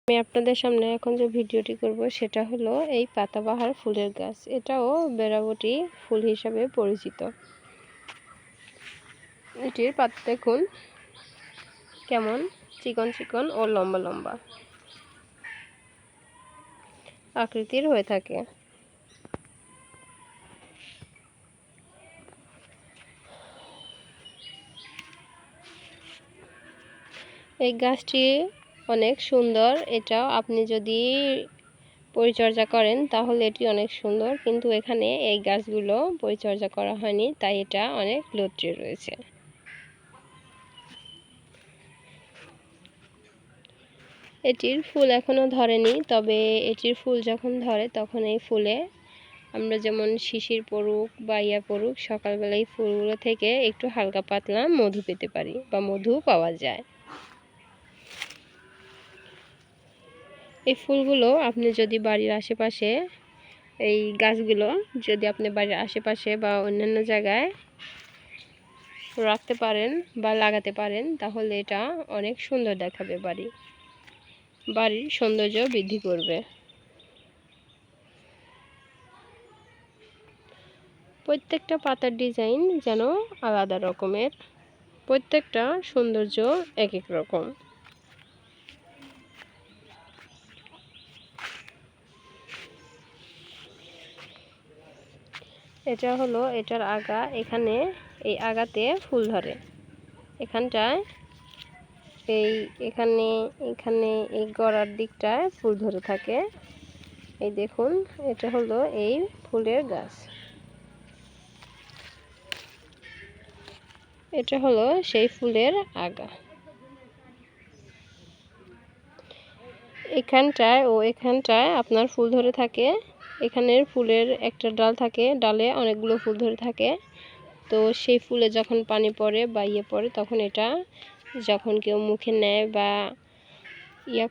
আমি আপনাদের সামনে এখন যে ভিডিওটি করব সেটা হলো এই পাতাবাহার ফুলের গাছ। এটাও বেড়াবটি ফুল হিসাবে পরিচিত। এটির পাতা দেখুন কেমন চিকন চিকন ও লম্বা লম্বা আকৃতির হয়ে থাকে। এই গাছটি অনেক সুন্দর। এটাও আপনি যদি পরিচর্যা করেন তাহলে এটি অনেক সুন্দর, কিন্তু এখানে এই গাছগুলো পরিচর্যা করা হয়নি, তাই এটা অনেক লট্টে রয়েছে। এটির ফুল এখনো ধরেনি, তবে এটির ফুল যখন ধরে তখন এই ফুলে আমরা যেমন শিশির পড়ুক বা ইয়া পড়ুক, সকালবেলা এই ফুলগুলো থেকে একটু হালকা পাতলা মধু পেতে পারি বা মধু পাওয়া যায়। এই ফুলগুলো আপনি যদি বাড়ির আশেপাশে, এই গাছগুলো যদি আপনি বাড়ির আশেপাশে বা অন্যান্য জায়গায় রাখতে পারেন বা লাগাতে পারেন, তাহলে এটা অনেক সুন্দর দেখাবে, বাড়ির সৌন্দর্য বৃদ্ধি করবে। প্রত্যেকটা পাতার ডিজাইন যেন আলাদা রকমের, প্রত্যেকটা সৌন্দর্য এক এক রকম। এটা হলো এটার আগা। এখানে এই আগাতে ফুল ধরে, এখানটায় এখানে এই গোড়ার দিকটায় ফুল ধরে থাকে। এই দেখুন, এটা হলো এই ফুলের গাছ। এটা হলো সেই ফুলের আগা। এখানটায় ও এখানটায় আপনার ফুল ধরে থাকে। এখানের ফুলের একটা ডাল থাকে, ডালে অনেকগুলো ফুল ধরে থাকে। তো সেই ফুলে যখন পানি পড়ে বা পড়ে, তখন এটা যখন কেউ মুখে নেয় বা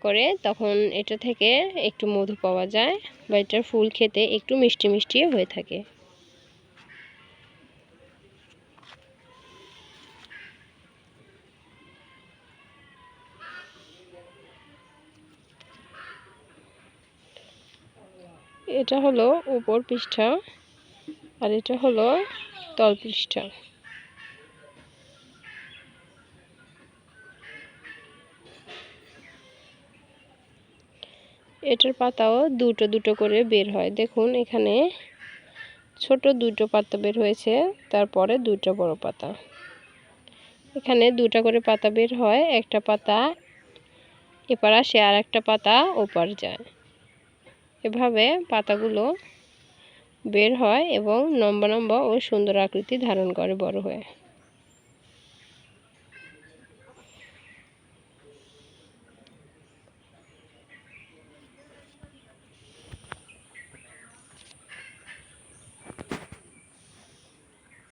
করে, তখন এটা থেকে একটু মধু পাওয়া যায় বা এটার ফুল খেতে একটু মিষ্টি মিষ্টি হয়ে থাকে। এটা হলো উপর পৃষ্ঠা আর এটা হলো তল পৃষ্ঠা। এটার পাতাও দুটো দুটো করে বের হয়। দেখুন, এখানে ছোট দুটো পাতা বের হয়েছে, তারপরে দুটো বড় পাতা। এখানে দুটা করে পাতা বের হয়, একটা পাতা এপার আসে আর একটা পাতা ওপার যায়। এভাবে পাতাগুলো বের হয় এবং লম্বা লম্বা ও সুন্দর আকৃতি ধারণ করে বড় হয়ে।